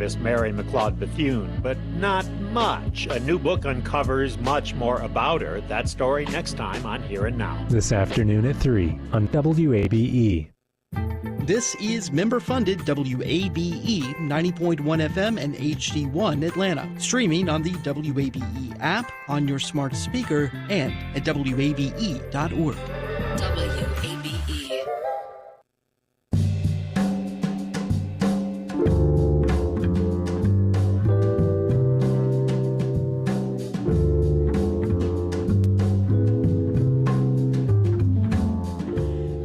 activist Mary McLeod Bethune, but not much. A new book uncovers much more about her. That story next time on Here and Now. This afternoon at 3 on WABE. This is member-funded WABE 90.1 FM and HD1 Atlanta. Streaming on the WABE app, on your smart speaker, and at WABE.org. WABE.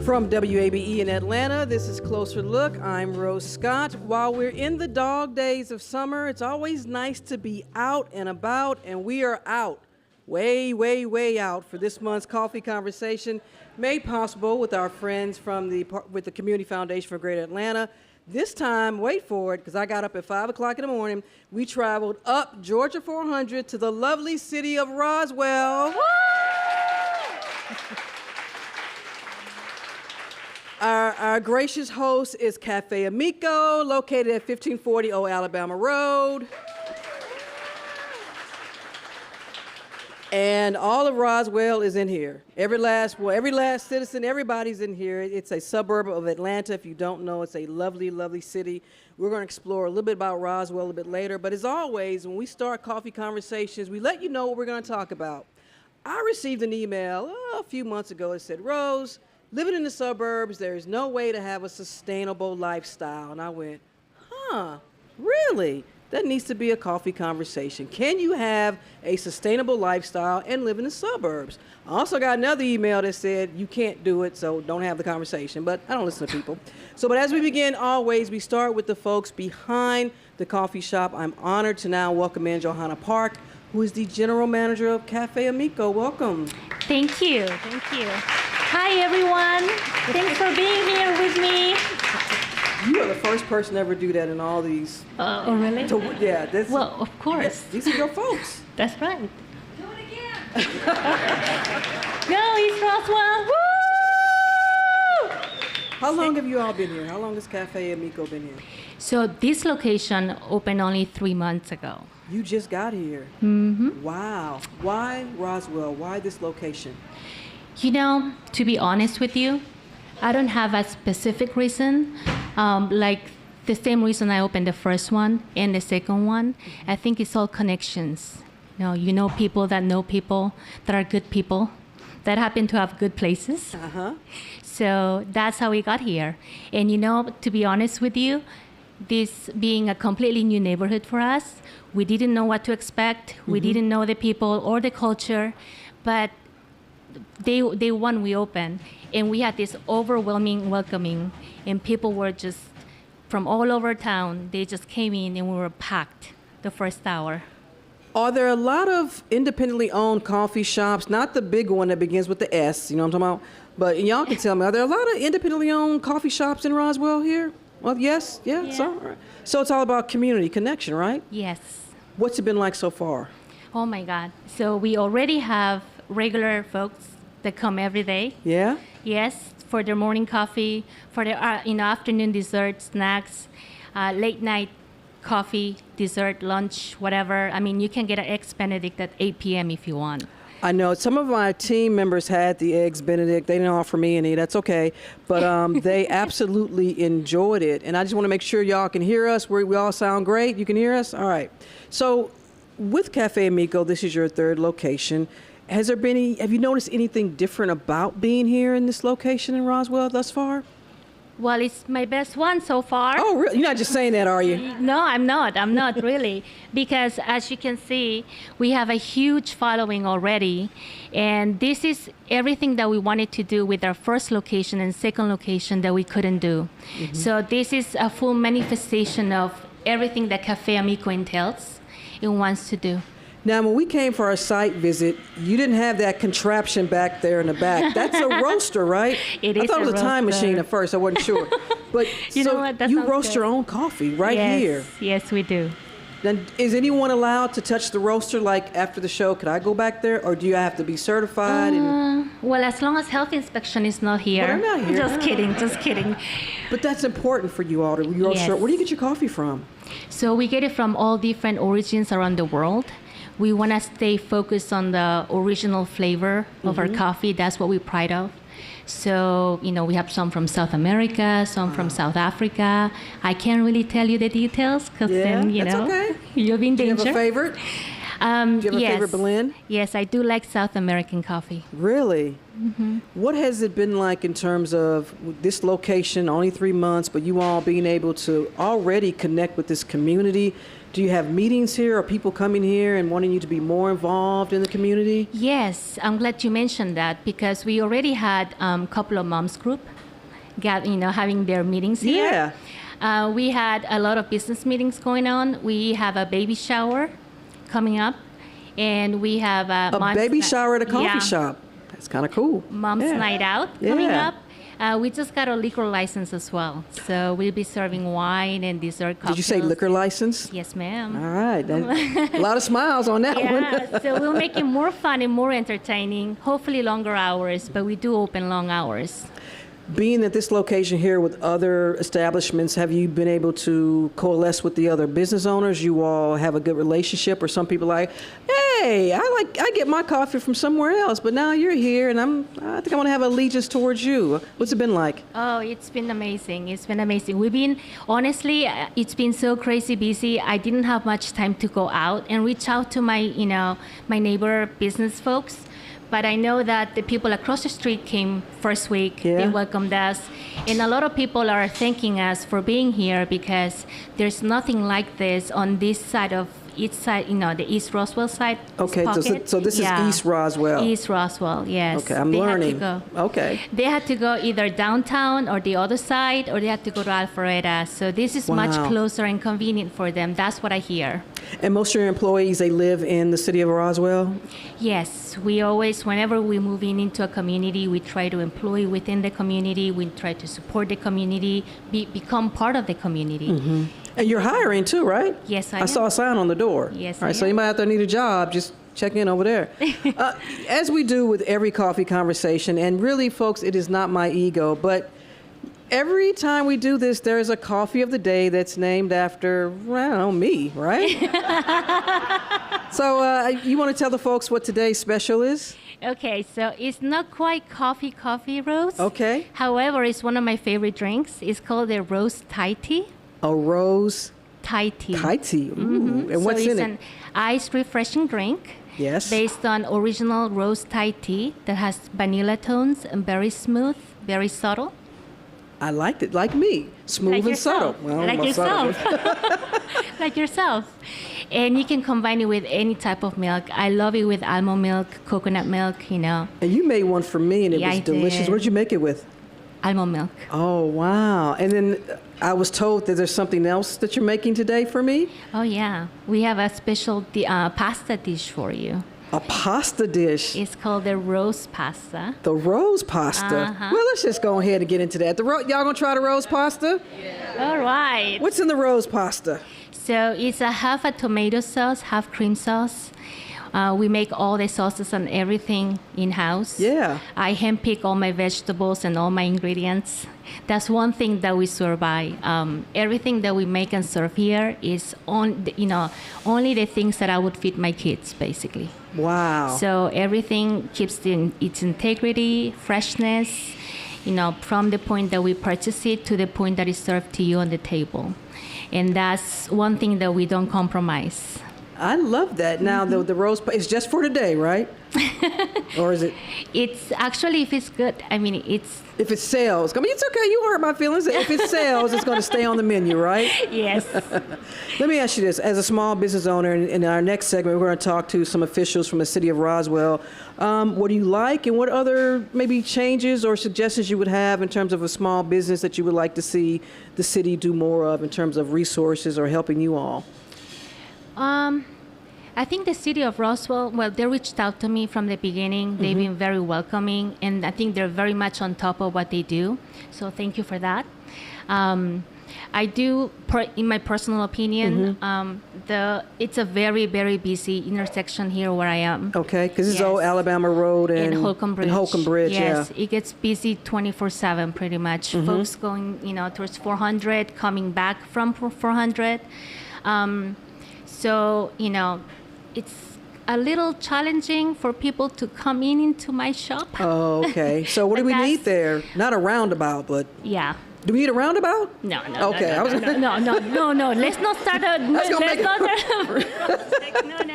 From WABE in Atlanta, this is Closer Look. I'm Rose Scott. While we're in the dog days of summer, it's always nice to be out and about, and we are out, way, way, way out for this month's coffee conversation, made possible with our friends from the Community Foundation for Greater Atlanta. This time, wait for it, because I got up at 5 o'clock in the morning. We traveled up Georgia 400 to the lovely city of Roswell. Our gracious host is Cafe Amico, located at 1540 Old Alabama Road. And all of Roswell is in here. Every last citizen, everybody's in here. It's a suburb of Atlanta. If you don't know, it's a lovely, lovely city. We're going to explore a little bit about Roswell a little bit later. But as always, when we start coffee conversations, we let you know what we're going to talk about. I received an email a few months ago that said, Rose, living in the suburbs, there's no way to have a sustainable lifestyle. And I went, really? That needs to be a coffee conversation. Can you have a sustainable lifestyle and live in the suburbs? I also got another email that said you can't do it, so don't have the conversation. But I don't listen to people. But as we begin, always, we start with the folks behind the coffee shop. I'm honored to now welcome in Johanna Park, who is the general manager of Cafe Amico. Welcome. Thank you. Thank you. Hi, everyone. Thanks for being here with me. You are the first person to ever do that in all these. Oh, really? Yeah. Well, of course. Yes, these are your folks. That's right. Do it again. Go, East Roswell. Woo! How long have you all been here? How long has Cafe Amico been here? So this location opened only 3 months ago. You just got here. Mm-hmm. Wow. Why Roswell? Why this location? You know, to be honest with you, I don't have a specific reason. Like the same reason I opened the first one and the second one. I think it's all connections. You know people that are good people that happen to have good places. Uh-huh. So that's how we got here. And to be honest with you, this being a completely new neighborhood for us, we didn't know what to expect. Mm-hmm. We didn't know the people or the culture, but day one we opened, and we had this overwhelming welcoming, and people were just from all over town. They just came in, and we were packed the first hour. Are there a lot of independently owned coffee shops? Not the big one that begins with the S, you know what I'm talking about? But y'all can tell me, are there a lot of independently owned coffee shops in Roswell here? Well, yes, yeah. So it's all about community connection, right? Yes. What's it been like so far? Oh my God. So we already have regular folks that come every day. Yeah? Yes, for their morning coffee, for their afternoon dessert, snacks, late night coffee, dessert, lunch, whatever. I mean, you can get an Eggs Benedict at 8 p.m. if you want. I know some of my team members had the Eggs Benedict. They didn't offer me any. That's okay. But they absolutely enjoyed it. And I just want to make sure y'all can hear us. We all sound great. You can hear us? All right. So with Cafe Amico, this is your third location. Have you noticed anything different about being here in this location in Roswell thus far? Well, it's my best one so far. Oh, really? You're not just saying that, are you? No, I'm not really. Because as you can see, we have a huge following already. And this is everything that we wanted to do with our first location and second location that we couldn't do. Mm-hmm. So this is a full manifestation of everything that Cafe Amico entails and wants to do. Now, when we came for our site visit, you didn't have that contraption back there in the back. That's a roaster, right? It I is thought it was a time roaster. machine at first. I wasn't sure. But you know what? That you sounds roast good. your own coffee right here. Yes, we do. Then, is anyone allowed to touch the roaster, like after the show? Could I go back there, or do you have to be certified? Well, as long as health inspection is not here. But I'm not here. Just kidding, just kidding. But that's important for you all to grow Yes. sure. Where do you get your coffee from? So we get it from all different origins around the world. We want to stay focused on the original flavor of our coffee. That's what we pride of. So, we have some from South America, some from South Africa. I can't really tell you the details because then, that's okay. you'll be in Do you danger. have a favorite? Do you have a yes. favorite blend? Yes, I do like South American coffee. Really? What has it been like in terms of this location, only 3 months, but you all being able to already connect with this community? Do you have meetings here? Are people coming here and wanting you to be more involved in the community? Yes, I'm glad you mentioned that because we already had a couple of moms group having their meetings here. Yeah. We had a lot of business meetings going on. We have a baby shower coming up, and we have A mom's baby shower at a coffee yeah, shop. That's kind of cool. Mom's Yeah. night out coming Yeah. up. We just got a liquor license as well, so we'll be serving wine and dessert cocktails. Did you say liquor license? Yes, ma'am. All right. A lot of smiles on that one. Yeah, so we'll make it more fun and more entertaining, hopefully longer hours, but we do open long hours. Being at this location here with other establishments, have you been able to coalesce with the other business owners? You all have a good relationship, or some people like, hey, I get my coffee from somewhere else, but now you're here, and I think I want to have allegiance towards you. What's it been like? Oh, it's been amazing. It's been amazing. Honestly, it's been so crazy busy. I didn't have much time to go out and reach out to my neighbor business folks. But I know that the people across the street came first week. Yeah. They welcomed us. And a lot of people are thanking us for being here because there's nothing like this on this side of each side, the East Roswell side. Okay, pocket. so this is East Roswell. East Roswell, yes. Okay, I'm They had to learning. go. Okay. They had to go either downtown or the other side, or they had to go to Alpharetta. So this is much Wow. closer and convenient for them. That's what I hear. And most of your employees, they live in the city of Roswell? Yes, we always, whenever we move into a community, we try to employ within the community. We try to support the community, become part of the community. And you're hiring too, right? Yes, I I saw am. a sign on the door. Yes, All right, I so am. anybody out there need a job, just check in over there. As we do with every coffee conversation, and really, folks, it is not my ego, but every time we do this, there is a coffee of the day that's named after, I don't know, me, right? So you want to tell the folks what today's special is? Okay, so it's not quite coffee, Rose. Okay. However, it's one of my favorite drinks. It's called the Rose Thai Tea. A rose Thai tea. Thai tea. Ooh. And what's so in it's it? an iced refreshing drink. Yes. Based on original rose Thai tea that has vanilla tones and very smooth, very subtle. I liked it, like me, smooth Like and subtle. yourself. Well, Like my subtle. yourself. Like yourself. And you can combine it with any type of milk. I love it with almond milk, coconut milk, And you made one for me, and it Yeah, was I delicious. did. What did you make it with? Almond milk. Oh, wow. And then I was told that there's something else that you're making today for me? Oh, yeah. We have a special pasta dish for you. A pasta dish. It's called the rose pasta. The rose pasta. Uh-huh. Well, let's just go ahead and get into that. Y'all gonna try the rose pasta? All right. What's in the rose pasta? So it's a half a tomato sauce, half cream sauce. We make all the sauces and everything in-house. Yeah. I handpick all my vegetables and all my ingredients. That's one thing that we swear by. Everything that we make and serve here is only the things that I would feed my kids, basically. Wow. So everything keeps its integrity, freshness, from the point that we purchase it to the point that it's served to you on the table. And that's one thing that we don't compromise. I love that. Now, the rose it's just for today, right? Or is it? It's actually, if it's good, it's... If it sells, it's okay. You hurt my feelings. If it sells, it's going to stay on the menu, right? Yes. Let me ask you this. As a small business owner, in our next segment, we're going to talk to some officials from the city of Roswell. What do you like, and what other maybe changes or suggestions you would have in terms of a small business that you would like to see the city do more of in terms of resources or helping you all? I think the city of Roswell, they reached out to me from the beginning. They've been very welcoming, and I think they're very much on top of what they do. So thank you for that. I do, in my personal opinion, it's a very, very busy intersection here where I am. Okay, because it's Yes. old Alabama Road and Holcomb Bridge. And Holcomb Bridge, yes, yeah. it gets busy 24/7 pretty much. Folks going, towards 400, coming back from 400. So, it's a little challenging for people to come into my shop. Oh, okay. So what do But we that's- need there? Not a roundabout, but Yeah. do we need a roundabout? No. Okay, I was- No. Let's not start a. Let's go make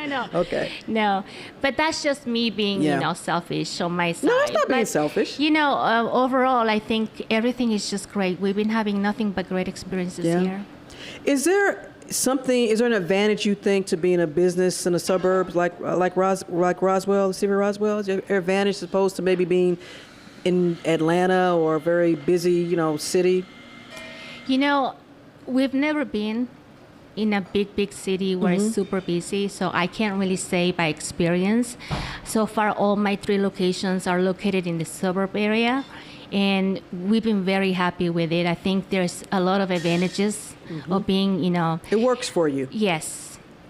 No. Okay. No, but that's just me being, Yeah. selfish on my side. No, it's not being But, selfish. Overall, I think everything is just great. We've been having nothing but great experiences Yeah. here. Is there an advantage you think to being a business in the suburbs like Roswell, the city of Roswell? Is there an advantage as opposed to maybe being in Atlanta or a very busy, city? We've never been in a big city where it's super busy, so I can't really say by experience. So far, all my 3 locations are located in the suburb area, and we've been very happy with it. I think there's a lot of advantages of being, It works for you. yes.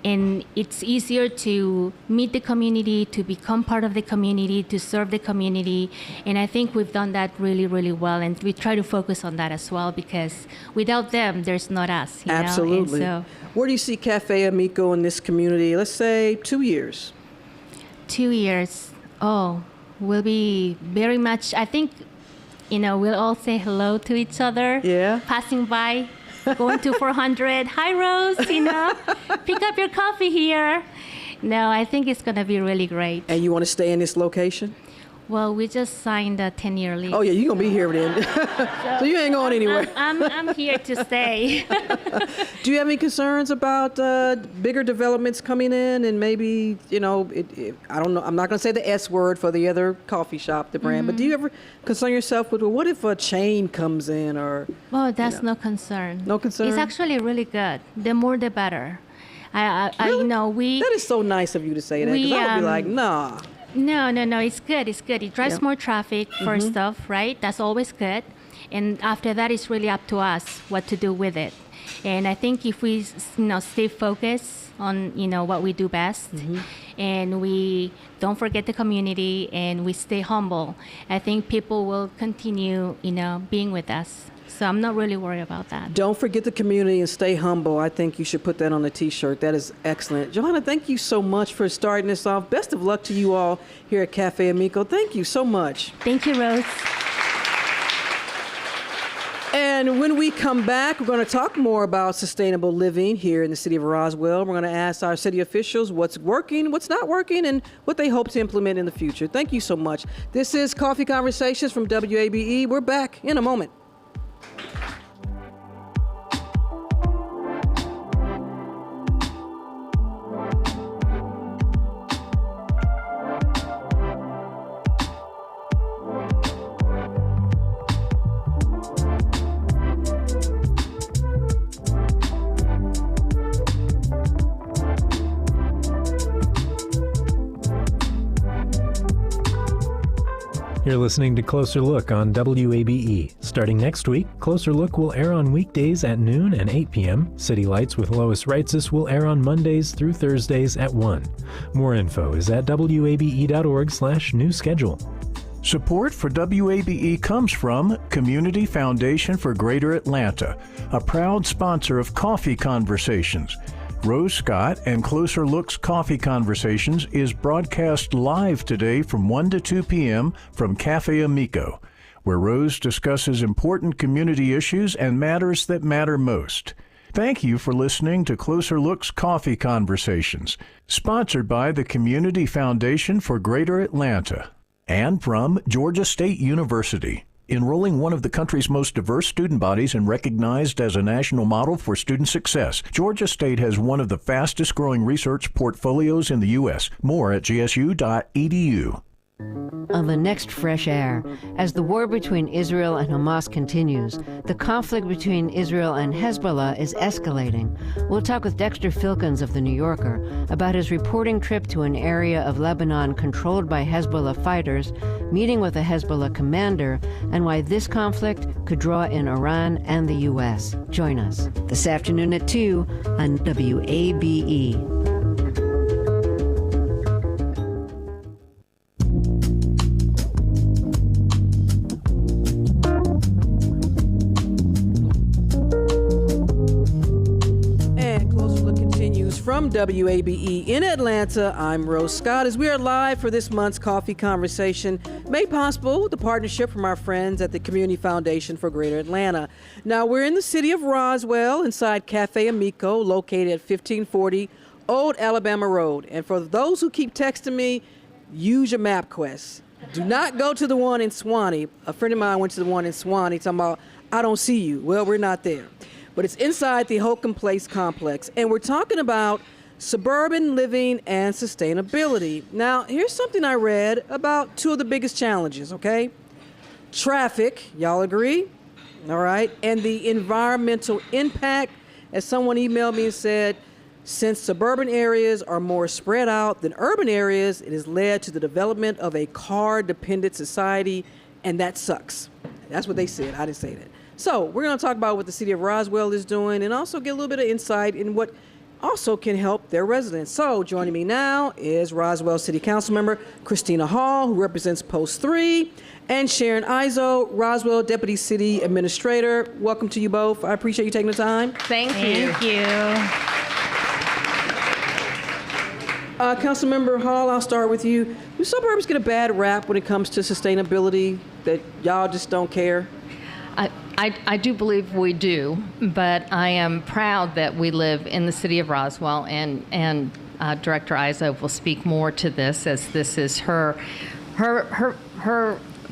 And it's easier to meet the community, to become part of the community, to serve the community. And I think we've done that really, really well. And we try to focus on that as well, because without them, there's not us. You know? Absolutely. And so, Where do you see Cafe Amico in this community? Let's say 2 years. 2 years. Oh, we'll be very much, I think, we'll all say hello to each other. Yeah. Passing by, going to 400. Hi, Rose, pick up your coffee here. No, I think it's going to be really great. And you want to stay in this location? Well, we just signed a 10-year lease. Oh, yeah, you're going to be here then. So you ain't going anywhere. I'm here to stay. Do you have any concerns about bigger developments coming in and maybe, I don't know, I'm not going to say the S word for the other coffee shop, the brand, but do you ever concern yourself with, well, what if a chain comes in or? Well, that's no concern. No concern? It's actually really good. The more, the better. We... That is so nice of you to say that, because I would be like, nah. No, it's good. It's good. It drives more traffic, first off, right? That's always good. And after that, it's really up to us what to do with it. And I think if we, stay focused on, what we do best, and we don't forget the community, and we stay humble, I think people will continue, being with us. So I'm not really worried about that. Don't forget the community and stay humble. I think you should put that on a T-shirt. That is excellent. Johanna, thank you so much for starting this off. Best of luck to you all here at Cafe Amico. Thank you so much. Thank you, Rose. And when we come back, we're going to talk more about sustainable living here in the city of Roswell. We're going to ask our city officials what's working, what's not working, and what they hope to implement in the future. Thank you so much. This is Coffee Conversations from WABE. We're back in a moment. You're listening to Closer Look on WABE. Starting next week, Closer Look will air on weekdays at noon and 8 p.m. City Lights with Lois Reitzes will air on Mondays through Thursdays at 1. More info is at wabe.org/new schedule. Support for WABE comes from Community Foundation for Greater Atlanta, a proud sponsor of Coffee Conversations. Rose Scott and Closer Looks Coffee Conversations is broadcast live today from 1 to 2 p.m. from Cafe Amico, where Rose discusses important community issues and matters that matter most. Thank you for listening to Closer Looks Coffee Conversations, sponsored by the Community Foundation for Greater Atlanta, and from Georgia State University. Enrolling one of the country's most diverse student bodies and recognized as a national model for student success, Georgia State has one of the fastest growing research portfolios in the U.S. More at gsu.edu. On the next Fresh Air, as the war between Israel and Hamas continues, the conflict between Israel and Hezbollah is escalating. We'll talk with Dexter Filkins of The New Yorker about his reporting trip to an area of Lebanon controlled by Hezbollah fighters, meeting with a Hezbollah commander, and why this conflict could could draw in Iran and the U.S. Join us this afternoon at 2 on WABE. From WABE in Atlanta, I'm Rose Scott, as we are live for this month's Coffee Conversation, made possible with the partnership from our friends at the Community Foundation for Greater Atlanta. Now, we're in the city of Roswell, inside Cafe Amico, located at 1540 Old Alabama Road. And for those who keep texting me, use your MapQuest. Do not go to the one in Swanee. A friend of mine went to the one in Swanee, talking about, I don't see you. Well, we're not there. But it's inside the Holcomb Place complex. And we're talking about suburban living and sustainability. Now, here's something I read about two of the biggest challenges, okay? Traffic, y'all agree? All right. And the environmental impact, as someone emailed me and said, since suburban areas are more spread out than urban areas, it has led to the development of a car-dependent society, and that sucks. That's what they said. I didn't say that. So we're going to talk about what the city of Roswell is doing and also get a little bit of insight in what also can help their residents. So joining me now is Roswell City Council member Christina Hall, who represents Post 3, and Sharon Izzo, Roswell Deputy City Administrator. Welcome to you both. I appreciate you taking the time. Thank you. Councilmember Hall, I'll start with you. Do suburbs get a bad rap when it comes to sustainability, that y'all just don't care? I do believe we do, but I am proud that we live in the city of Roswell, and Director Izzo will speak more to this, as this is her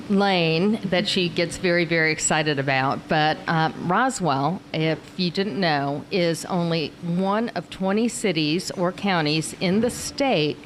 lane that she gets very, very excited about. But Roswell, if you didn't know, is only one of 20 cities or counties in the state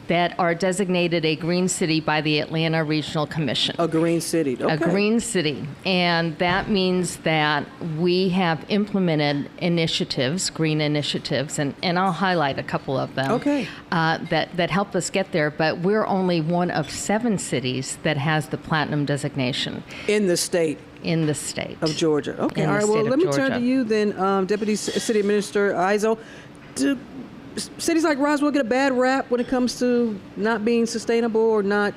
that are designated a green city by the Atlanta Regional Commission. A green city, okay. A green city. And that means that we have implemented initiatives, green initiatives, and I'll highlight a couple of them, okay, that help us get there. But we're only one of 7 cities that has the platinum designation. In the state? In the state. Of Georgia. Okay, all right. Well, let me turn to you then, Deputy City Administrator Izzo. Do cities like Roswell get a bad rap when it comes to not being sustainable or not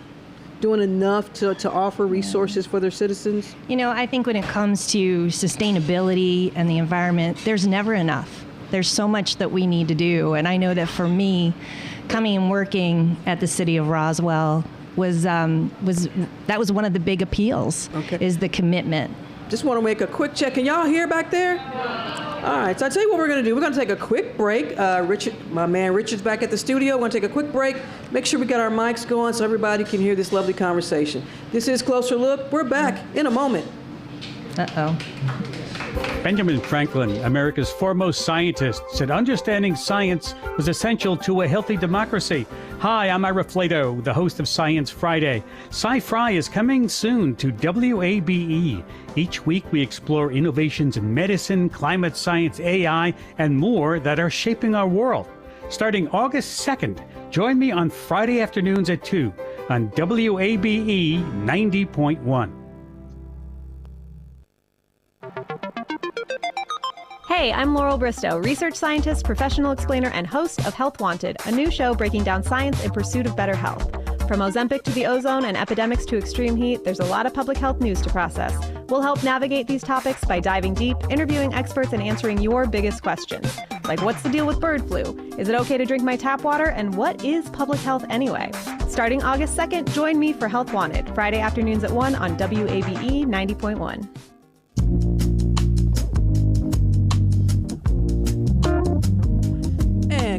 doing enough to offer resources for their citizens? You know, I think when it comes to sustainability and the environment, there's never enough. There's so much that we need to do. And I know that for me, coming and working at the city of Roswell was one of the big appeals, okay, is the commitment. Just want to make a quick check. Can y'all hear back there? All right, so I'll tell you what we're going to do. We're going to take a quick break. My man Richard's back at the studio. We're going to take a quick break. Make sure we got our mics going so everybody can hear this lovely conversation. This is Closer Look. We're back in a moment. Uh-oh. Benjamin Franklin, America's foremost scientist, said understanding science was essential to a healthy democracy. Hi, I'm Ira Flato, the host of Science Friday. Sci-Fri is coming soon to WABE. Each week we explore innovations in medicine, climate science, AI, and more that are shaping our world. Starting August 2nd, join me on Friday afternoons at 2 on WABE 90.1. Hey, I'm Laurel Bristow, research scientist, professional explainer, and host of Health Wanted, a new show breaking down science in pursuit of better health. From Ozempic to the ozone and epidemics to extreme heat, there's a lot of public health news to process. We'll help navigate these topics by diving deep, interviewing experts, and answering your biggest questions. Like, what's the deal with bird flu? Is it okay to drink my tap water? And what is public health anyway? Starting August 2nd, join me for Health Wanted, Friday afternoons at 1 on WABE 90.1.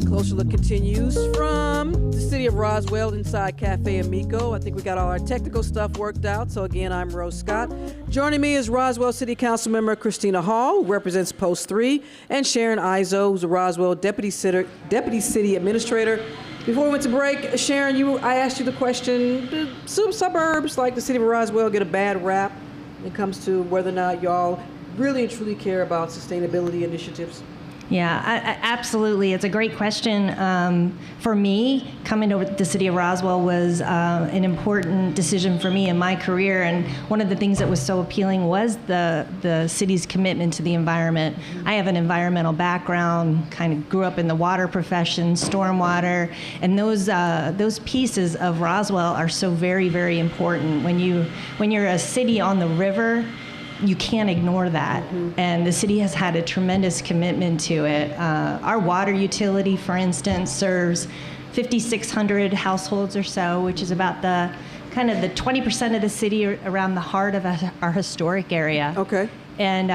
Closer Look continues from the city of Roswell inside Cafe Amico. I think we got all our technical stuff worked out. So again, I'm Rose Scott. Joining me is Roswell City Council member Christina Hall, who represents Post 3, and Sharon Izzo, who's a Roswell Deputy City Administrator. Before we went to break, Sharon, I asked you the question, do some suburbs like the city of Roswell get a bad rap when it comes to whether or not y'all really and truly care about sustainability initiatives? Yeah, absolutely. It's a great question. For me, coming to the city of Roswell was an important decision for me in my career. And one of the things that was so appealing was the city's commitment to the environment. I have an environmental background, kind of grew up in the water profession, stormwater, and those pieces of Roswell are so very, very important. When you're a city on the river, you can't ignore that. And the city has had a tremendous commitment to it. Our water utility, for instance, serves 5,600 households or so, which is about the 20% of the city around the heart of our historic area. Okay. And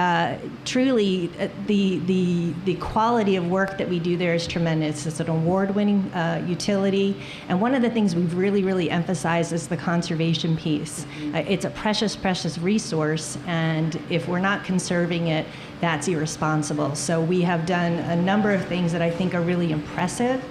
truly, the quality of work that we do there is tremendous. It's an award-winning utility. And one of the things we've really, really emphasized is the conservation piece. It's a precious, precious resource. And if we're not conserving it, that's irresponsible. So we have done a number of things that I think are really impressive.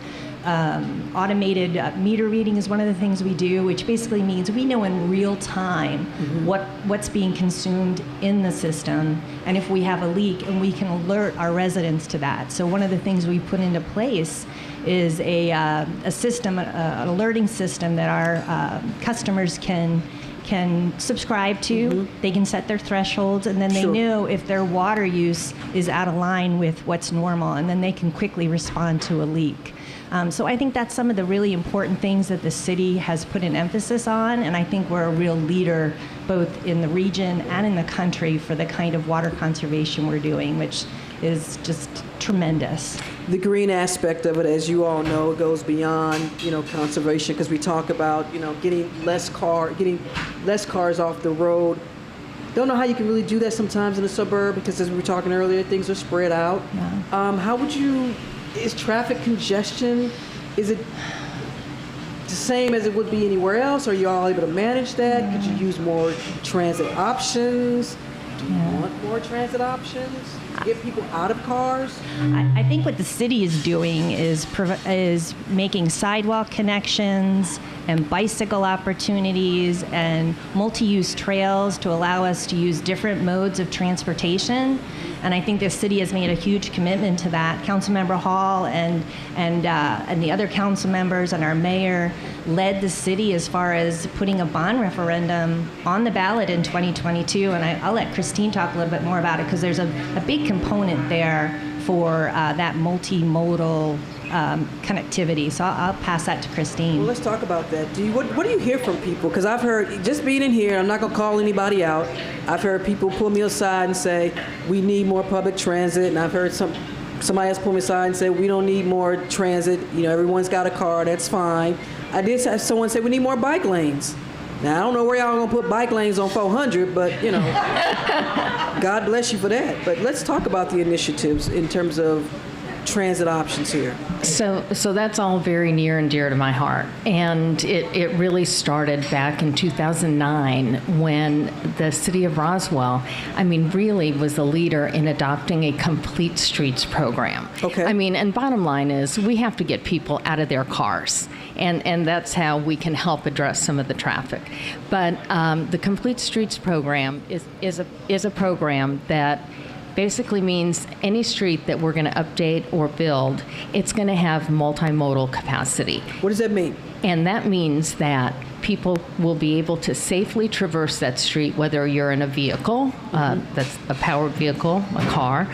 Automated meter reading is one of the things we do, which basically means we know in real time what's being consumed in the system, and if we have a leak, and we can alert our residents to that. So one of the things we put into place is a system, an alerting system that our customers can subscribe to. They can set their thresholds, and then they know if their water use is out of line with what's normal, and then they can quickly respond to a leak. So I think that's some of the really important things that the city has put an emphasis on, and I think we're a real leader both in the region and in the country for the kind of water conservation we're doing, which is just tremendous. The green aspect of it, as you all know, goes beyond, conservation, because we talk about, getting less cars off the road. Don't know how you can really do that sometimes in a suburb, because as we were talking earlier, things are spread out. Yeah. Is traffic congestion, is it the same as it would be anywhere else? Are you all able to manage that? Could you use more transit options? Do you want more transit options to get people out of cars? I think what the city is doing is making sidewalk connections and bicycle opportunities and multi-use trails to allow us to use different modes of transportation. And I think the city has made a huge commitment to that. Councilmember Hall and the other council members and our mayor led the city as far as putting a bond referendum on the ballot in 2022. And I'll let Christine talk a little bit more about it, because there's a big component there for that multimodal connectivity. So I'll pass that to Christine. Well, let's talk about that. What do you hear from people? Because I've heard, just being in here, I'm not going to call anybody out, I've heard people pull me aside and say, we need more public transit. And I've heard somebody else pull me aside and say, we don't need more transit. Everyone's got a car, that's fine. I did have someone say, we need more bike lanes. Now, I don't know where y'all are going to put bike lanes on 400, but, God bless you for that. But let's talk about the initiatives in terms of transit options here. So that's all very near and dear to my heart. And it really started back in 2009 when the city of Roswell, really was a leader in adopting a complete streets program. Okay. And bottom line is we have to get people out of their cars. And that's how we can help address some of the traffic. But the Complete Streets program is a program that basically means any street that we're going to update or build, it's going to have multimodal capacity. What does that mean? And that means that people will be able to safely traverse that street, whether you're in a vehicle, that's a powered vehicle, a car,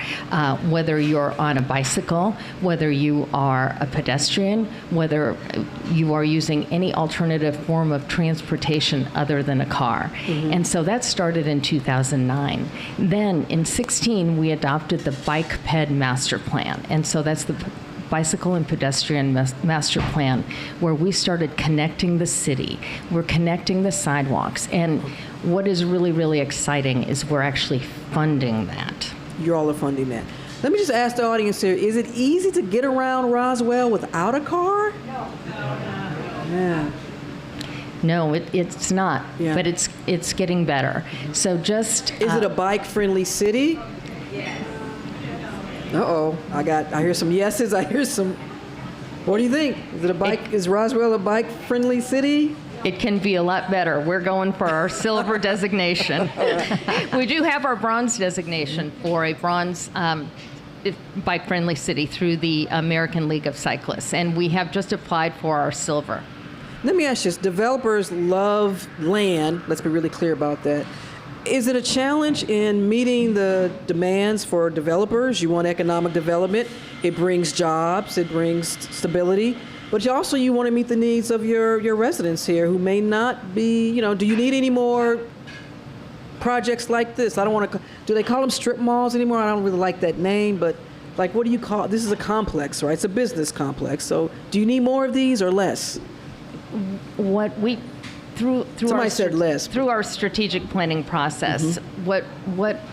whether you're on a bicycle, whether you are a pedestrian, whether you are using any alternative form of transportation other than a car. And so that started in 2009. Then in 2016, we adopted the Bike Ped Master Plan. And so that's the Bicycle and Pedestrian Master Plan, where we started connecting the city. We're connecting the sidewalks. And what is really, really exciting is we're actually funding that. You all are funding that. Let me just ask the audience here, is it easy to get around Roswell without a car? No. Yeah. No, it's not, but it's getting better. So just... Is it a bike-friendly city? Yes. Uh-oh, I hear some yeses, I hear some, what do you think? Is Roswell a bike-friendly city? It can be a lot better. We're going for our silver designation. We do have our bronze designation for a bronze bike-friendly city through the American League of Cyclists, and we have just applied for our silver. Let me ask you this. Developers love land. Let's be really clear about that. Is it a challenge in meeting the demands for developers? You want economic development. It brings jobs. It brings stability. But you want to meet the needs of your residents here who may not be, do you need any more projects like this? Do they call them strip malls anymore? I don't really like that name, but what do you call it? This is a complex, right? It's a business complex. So do you need more of these or less? What we through Somebody said less. Through our strategic planning process, what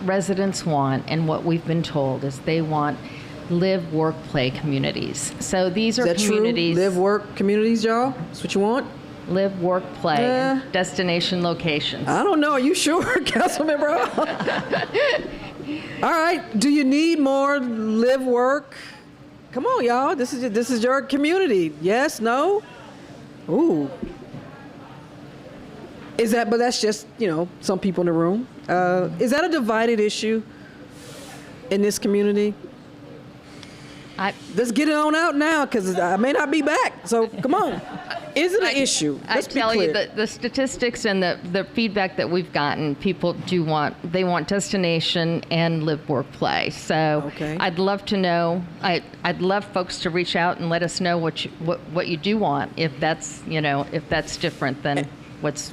residents want and what we've been told is they want live, work, play communities. So these are communities. True? Live, work communities, y'all? That's what you want? Live, work, play, destination locations. I don't know. Are you sure, Councilmember? All right. Do you need more live, work? Come on, y'all. This is your community. Yes? No? Ooh. But that's just, some people in the room. Is that a divided issue in this community? Let's get it on out now, because I may not be back. So come on. Is it an issue? Let's be clear. I tell you that the statistics and the feedback that we've gotten, people they want destination and live, work, play. So I'd love to know. I'd love folks to reach out and let us know what you do want, if that's different than what's.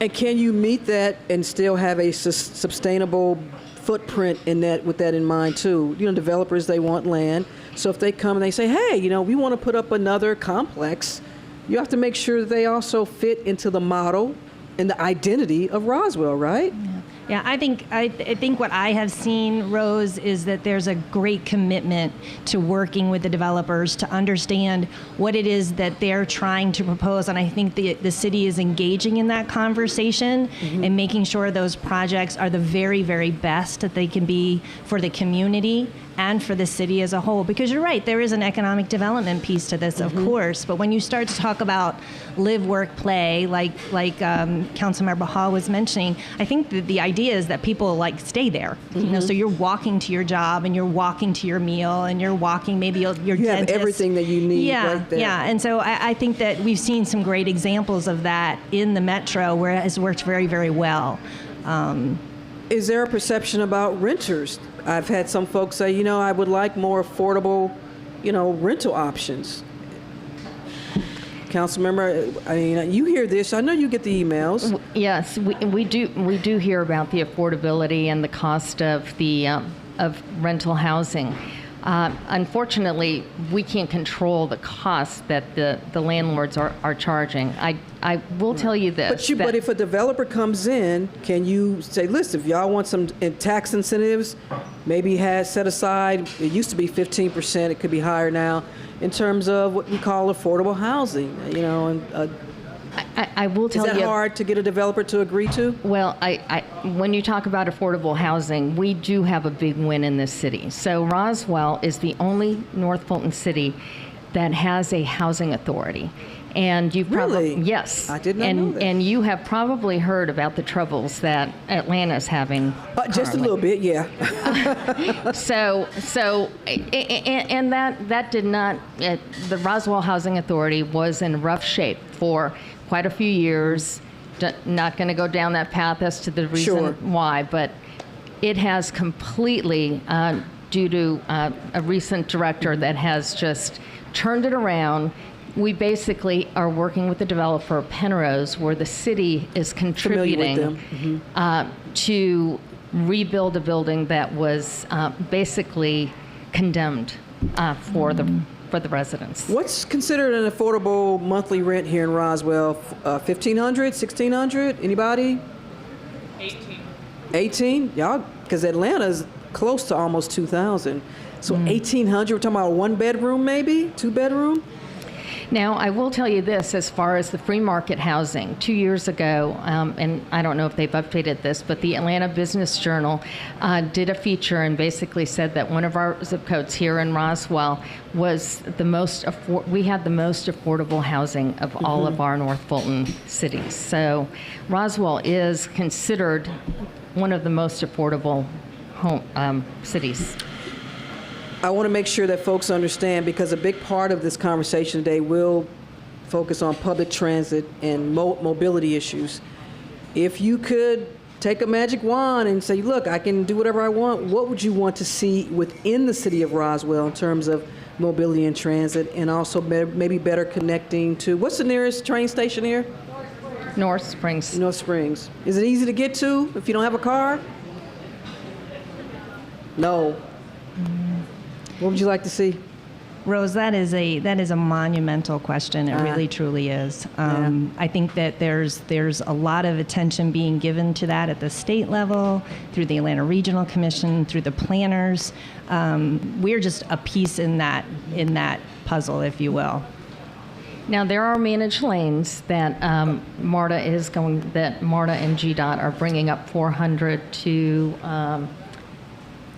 And can you meet that and still have a sustainable footprint with that in mind too? Developers, they want land. So if they come and they say, hey, we want to put up another complex, you have to make sure that they also fit into the model and the identity of Roswell, right? Yeah, I think what I have seen, Rose, is that there's a great commitment to working with the developers to understand what it is that they're trying to propose. And I think the city is engaging in that conversation and making sure those projects are the very, very best that they can be for the community and for the city as a whole. Because you're right, there is an economic development piece to this, of course, but when you start to talk about live, work, play, like Councilmember Hall was mentioning, I think that the idea is that people stay there. So you're walking to your job and you're walking to your meal and you're walking maybe your you dentist. Have everything that you need right there. Yeah, and so I think that we've seen some great examples of that in the metro where it has worked very, very well. Is there a perception about renters? I've had some folks say, I would like more affordable, rental options. Councilmember, you hear this. I know you get the emails. Yes, we do hear about the affordability and the cost of the of rental housing. Unfortunately, we can't control the cost that the landlords are charging. I will tell you this. But if a developer comes in, can you say, listen, if y'all want some tax incentives, maybe set aside, it used to be 15%, it could be higher now, in terms of what we call affordable housing, I will tell you. Is that hard to get a developer to agree to? Well, when you talk about affordable housing, we do have a big win in this city. So Roswell is the only North Fulton city that has a housing authority. And you've probably I did not know that. And you have probably heard about the troubles that Atlanta's having. Just a little bit, yeah. And that did not. The Roswell Housing Authority was in rough shape for quite a few years. Not going to go down that path as to the reason why, but it has completely, due to a recent director that has just turned it around. We basically are working with the developer, Penrose, where the city is contributing to rebuild a building that was basically condemned for the residents. What's considered an affordable monthly rent here in Roswell? $1,500, $1,600? Anybody? 18? Y'all, because Atlanta's close to almost 2,000. So 1,800. We're talking about 1 bedroom, maybe 2 bedroom. Now, I will tell you this, as far as the free market housing, 2 years ago, and I don't know if they've updated this, but the Atlanta Business Journal did a feature and basically said that one of our zip codes here in Roswell was we had the most affordable housing of all of our North Fulton cities. So Roswell is considered one of the most affordable cities. I want to make sure that folks understand, because a big part of this conversation today will focus on public transit and mobility issues. If you could take a magic wand and say, look, I can do whatever I want, what would you want to see within the city of Roswell in terms of mobility and transit, and also maybe better connecting to, what's the nearest train station here? North Springs. North Springs. Is it easy to get to if you don't have a car? No. What would you like to see? Rose, that is a monumental question. It really truly is. I think that there's a lot of attention being given to that at the state level, through the Atlanta Regional Commission, through the planners. We're just a piece in that puzzle, if you will. Now, there are managed lanes that MARTA and GDOT are bringing up 400 to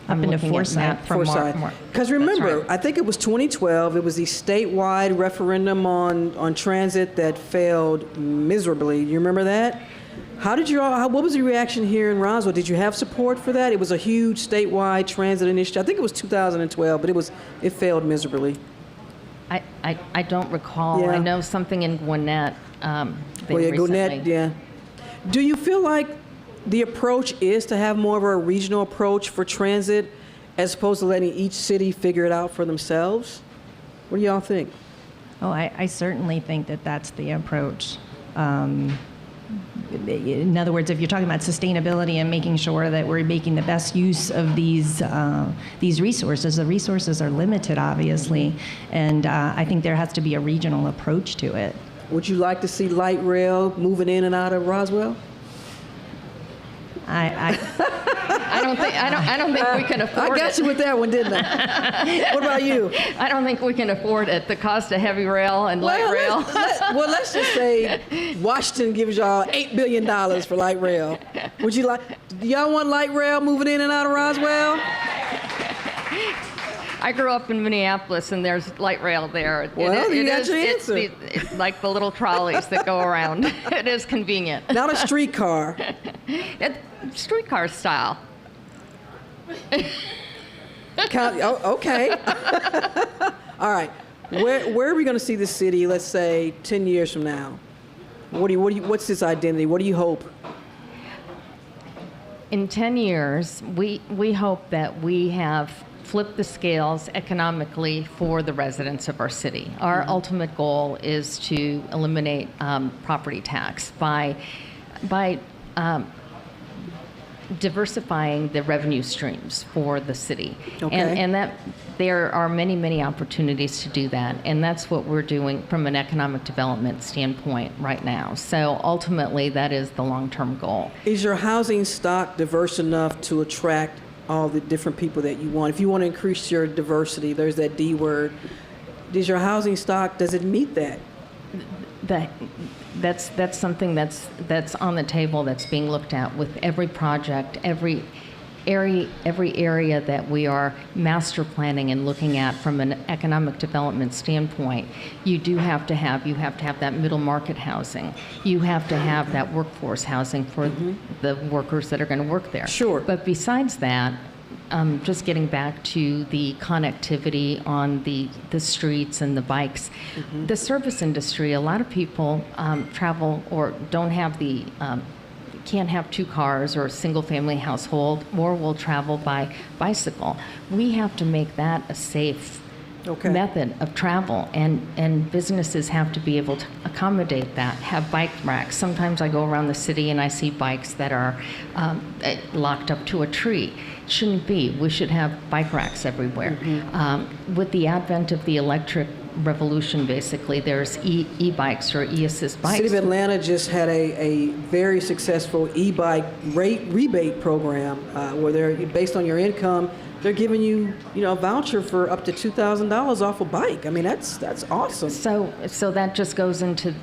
up into Forsyth. Because remember, right. I think it was 2012, it was the statewide referendum on transit that failed miserably. You remember that? What was the reaction here in Roswell? Did you have support for that? It was a huge statewide transit initiative. I think it was 2012, but it failed miserably. I don't recall. Yeah. I know something in Gwinnett. Gwinnett, yeah. Do you feel like the approach is to have more of a regional approach for transit as opposed to letting each city figure it out for themselves? What do y'all think? Oh, I certainly think that that's the approach. In other words, if you're talking about sustainability and making sure that we're making the best use of these resources, the resources are limited, obviously, and I think there has to be a regional approach to it. Would you like to see light rail moving in and out of Roswell? I don't think we can afford it. I got you with that one, didn't I? What about you? I don't think we can afford it. The cost of heavy rail and light rail. Let's just say Washington gives y'all $8 billion for light rail. Do y'all want light rail moving in and out of Roswell? I grew up in Minneapolis, and there's light rail there. Well, you got your answer. It's like the little trolleys that go around. It is convenient. Not a streetcar. Streetcar style. Okay. All right. Where are we going to see this city, let's say, 10 years from now? What's its identity? What do you hope? In 10 years, we hope that we have flip the scales economically for the residents of our city. Our ultimate goal is to eliminate property tax by diversifying the revenue streams for the city. Okay. And that there are many, many opportunities to do that, and that's what we're doing from an economic development standpoint right now. So ultimately, that is the long-term goal. Is your housing stock diverse enough to attract all the different people that you want? If you want to increase your diversity, there's that D word. Does your housing stock, does it meet that? That's something that's on the table, that's being looked at with every project, every area that we are master planning and looking at from an economic development standpoint. You have to have that middle market housing. You have to have that workforce housing for the workers that are going to work there. Sure. But besides that, just getting back to the connectivity on the streets and the bikes, the service industry, a lot of people travel or don't have can't have two cars or a single-family household, or will travel by bicycle. We have to make that a safe method of travel, and businesses have to be able to accommodate that, have bike racks. Sometimes I go around the city and I see bikes that are locked up to a tree. Shouldn't be. We should have bike racks everywhere. With the advent of the electric revolution, basically, there's e-bikes or e-assist bikes. City of Atlanta just had a very successful e-bike rebate program where they're, based on your income, they're giving you, a voucher for up to $2,000 off a bike. I mean, that's awesome. So that just goes into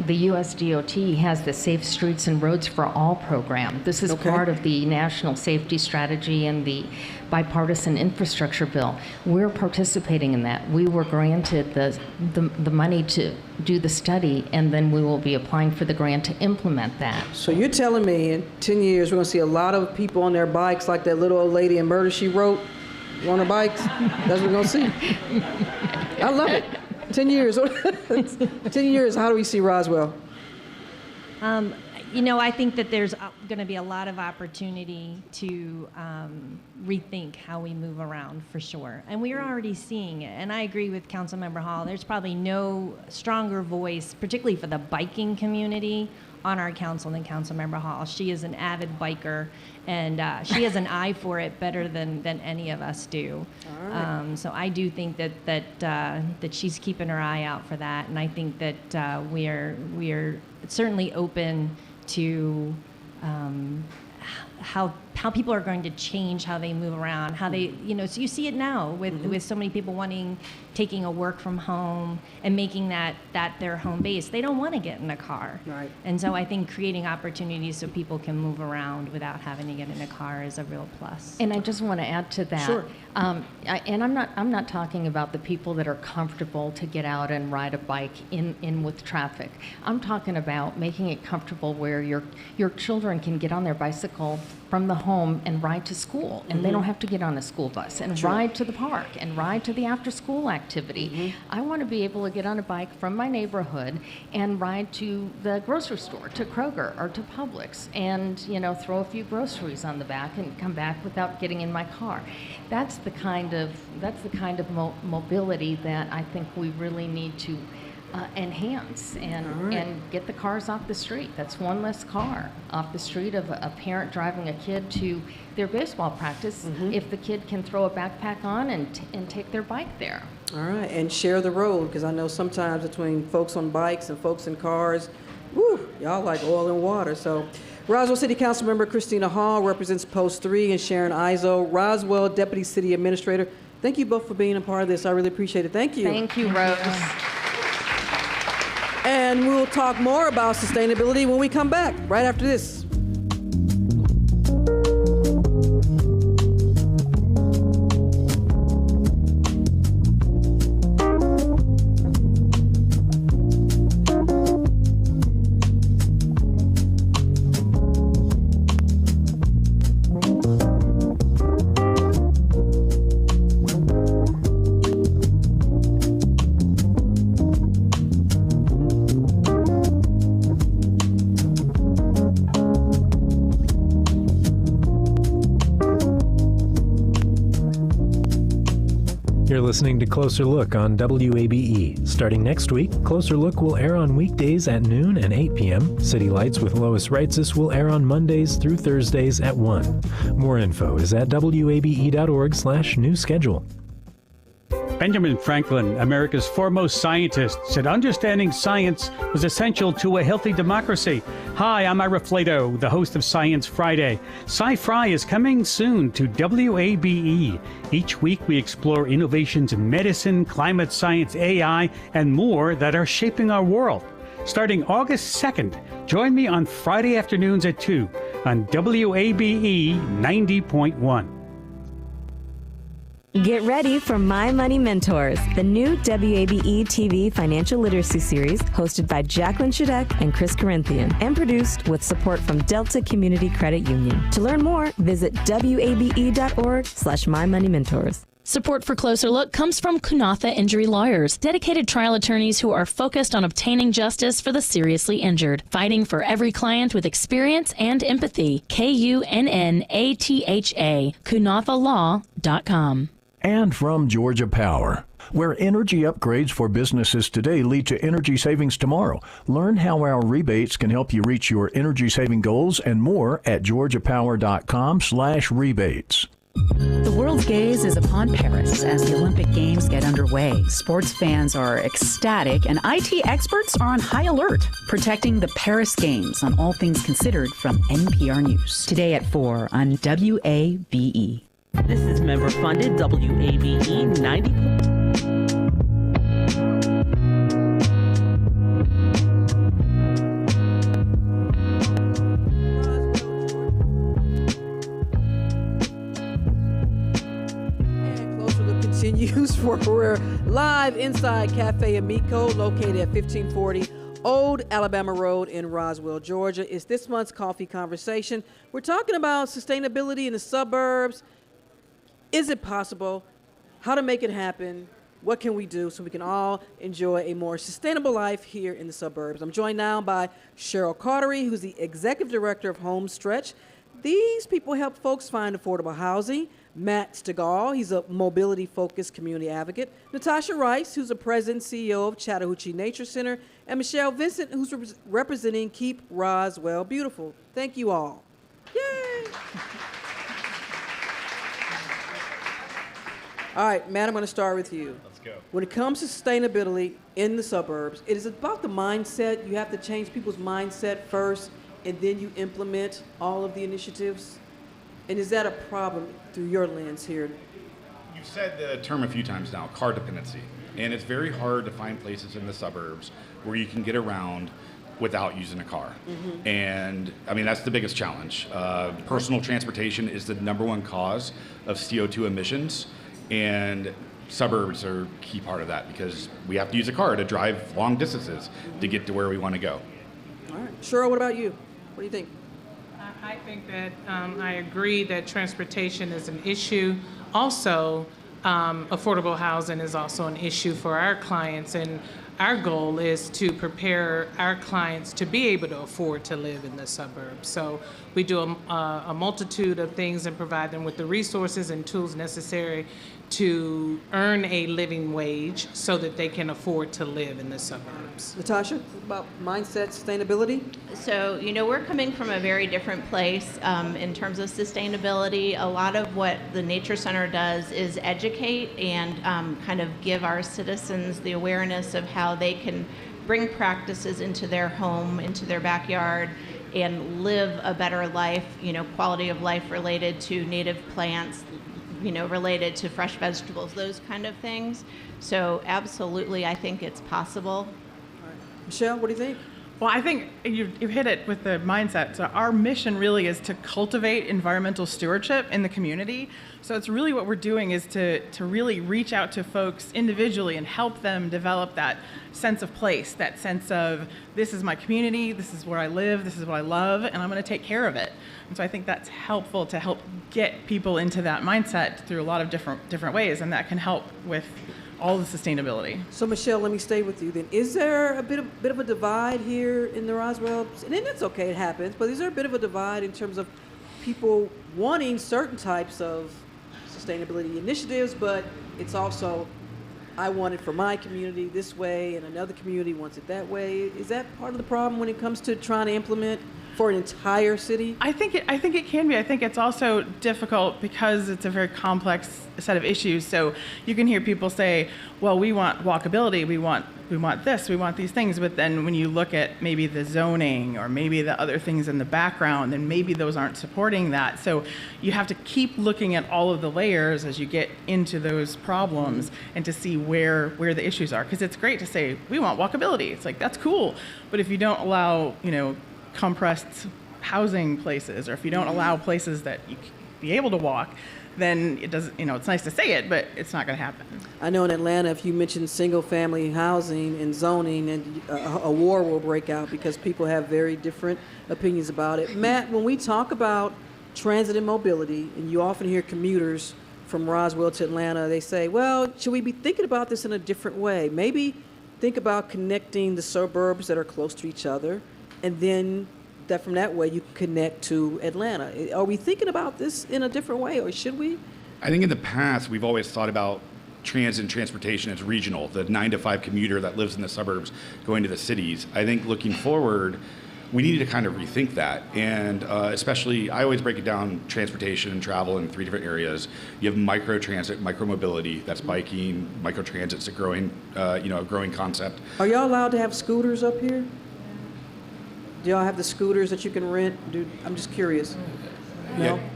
the U.S. DOT has the Safe Streets and Roads for All program. This is part of the National Safety Strategy and the Bipartisan Infrastructure Bill. We're participating in that. We were granted the money to do the study, and then we will be applying for the grant to implement that. So you're telling me in 10 years we're going to see a lot of people on their bikes like that little old lady in Murder, She Wrote? on our bikes. That's what we're going to see. I love it. 10 years. 10 years, how do we see Roswell? I think that there's going to be a lot of opportunity to rethink how we move around, for sure. And we are already seeing it. And I agree with Councilmember Hall. There's probably no stronger voice, particularly for the biking community, on our council than Councilmember Hall. She is an avid biker, and she has an eye for it better than any of us do. All right. So I do think that she's keeping her eye out for that, and I think that we are certainly open to how people are going to change how they move around, how they, so you see it now with so many people taking a work from home and making that their home base. They don't want to get in a car. Right. And so I think creating opportunities so people can move around without having to get in a car is a real plus. And I just want to add to that. Sure. And I'm not talking about the people that are comfortable to get out and ride a bike in with traffic. I'm talking about making it comfortable where your children can get on their bicycle from the home and ride to school, and they don't have to get on a school bus, and ride to the park and ride to the after-school activity. I want to be able to get on a bike from my neighborhood and ride to the grocery store, to Kroger or to Publix, and throw a few groceries on the back and come back without getting in my car. That's the kind of mobility that I think we really need to enhance and get the cars off the street. That's one less car off the street of a parent driving a kid to their baseball practice if the kid can throw a backpack on and take their bike there. All right, and share the road, because I know sometimes between folks on bikes and folks in cars, y'all like oil and water. So Roswell City Council Member Christina Hall represents Post 3, and Sharon Izzo, Roswell Deputy City Administrator. Thank you both for being a part of this. I really appreciate it. Thank you. Thank you, Rose. And we'll talk more about sustainability when we come back, right after this. You're listening to Closer Look on WABE. Starting next week, Closer Look will air on weekdays at noon and 8 p.m. City Lights with Lois Reitzes will air on Mondays through Thursdays at 1. More info is at wabe.org/new schedule. Benjamin Franklin, America's foremost scientist, said understanding science was essential to a healthy democracy. Hi, I'm Ira Flato, the host of Science Friday. Sci-Fri is coming soon to WABE. Each week we explore innovations in medicine, climate science, AI, and more that are shaping our world. Starting August 2nd, join me on Friday afternoons at 2 on WABE 90.1. Get ready for My Money Mentors, the new WABE TV financial literacy series hosted by Jacqueline Shadek and Chris Corinthian and produced with support from Delta Community Credit Union. To learn more, visit wabe.org/mymoneymentors. Support for Closer Look comes from Kunatha Injury Lawyers, dedicated trial attorneys who are focused on obtaining justice for the seriously injured, fighting for every client with experience and empathy. KUNNATHA, kunathalaw.com. And from Georgia Power, where energy upgrades for businesses today lead to energy savings tomorrow. Learn how our rebates can help you reach your energy saving goals and more at georgiapower.com/rebates. The world's gaze is upon Paris as the Olympic Games get underway. Sports fans are ecstatic, and IT experts are on high alert, protecting the Paris Games on All Things Considered from NPR News. Today at 4 on WABE. This is member-funded WABE 90. Continues for we're live inside Cafe Amico, located at 1540 Old Alabama Road in Roswell, Georgia. It's this month's coffee conversation. We're talking about sustainability in the suburbs. Is it possible? How to make it happen? What can we do so we can all enjoy a more sustainable life here in the suburbs? I'm joined now by Cheryl Cartery, who's the Executive Director of Homestretch. These people help folks find affordable housing. Matt Stegall, he's a mobility-focused community advocate. Natasha Rice, who's the President and CEO of Chattahoochee Nature Center. And Michelle Vincent, who's representing Keep Roswell Beautiful. Thank you all. Yay! All right, Matt, I'm going to start with you. Let's go. When it comes to sustainability in the suburbs, it is about the mindset. You have to change people's mindset first, and then you implement all of the initiatives. And is that a problem through your lens here? You've said the term a few times now, car dependency. And it's very hard to find places in the suburbs where you can get around without using a car. Mm-hmm. And I mean, that's the biggest challenge. Personal transportation is the number one cause of CO2 emissions. And suburbs are a key part of that because we have to use a car to drive long distances to get to where we want to go. All right. Cheryl, what about you? What do you think? I think that I agree that transportation is an issue. Also, affordable housing is also an issue for our clients, and our goal is to prepare our clients to be able to afford to live in the suburbs. So we do a multitude of things and provide them with the resources and tools necessary to earn a living wage so that they can afford to live in the suburbs. Natasha, what about mindset, sustainability? So, we're coming from a very different place in terms of sustainability. A lot of what the Nature Center does is educate and kind of give our citizens the awareness of how they can bring practices into their home, into their backyard, and live a better life, quality of life related to native plants, related to fresh vegetables, those kind of things. So absolutely, I think it's possible. Michelle, what do you think? Well, I think you hit it with the mindset. So our mission really is to cultivate environmental stewardship in the community. So it's really what we're doing is to really reach out to folks individually and help them develop that sense of place, that sense of this is my community, this is where I live, this is what I love, and I'm going to take care of it. And so I think that's helpful to help get people into that mindset through a lot of different ways, and that can help with all the sustainability. So Michelle, let me stay with you then. Is there a bit of a divide here in the Roswell? And it's okay, it happens, but is there a bit of a divide in terms of people wanting certain types of sustainability initiatives, but it's also, I want it for my community this way, and another community wants it that way? Is that part of the problem when it comes to trying to implement for an entire city? I think it can be. I think it's also difficult because it's a very complex set of issues. So you can hear people say, well, we want walkability, we want this, we want these things, but then when you look at maybe the zoning or maybe the other things in the background, then maybe those aren't supporting that. So you have to keep looking at all of the layers as you get into those problems and to see where the issues are. Because it's great to say, we want walkability. It's like, that's cool. But if you don't allow, compressed housing places, or if you don't allow places that you can be able to walk, then it doesn't, it's nice to say it, but it's not going to happen. I know in Atlanta, if you mention single-family housing and zoning, and a war will break out because people have very different opinions about it. Matt, when we talk about transit and mobility, and you often hear commuters from Roswell to Atlanta, they say, well, should we be thinking about this in a different way? Maybe think about connecting the suburbs that are close to each other, and then from that way you can connect to Atlanta. Are we thinking about this in a different way, or should we? I think in the past, we've always thought about transit and transportation as regional, the 9 to 5 commuter that lives in the suburbs going to the cities. I think looking forward, we need to kind of rethink that. And especially, I always break it down, transportation and travel in 3 different areas. You have micro-transit, micro-mobility, that's biking. Micro-transit's a growing concept. Are y'all allowed to have scooters up here? Do y'all have the scooters that you can rent? I'm just curious. No? Yeah.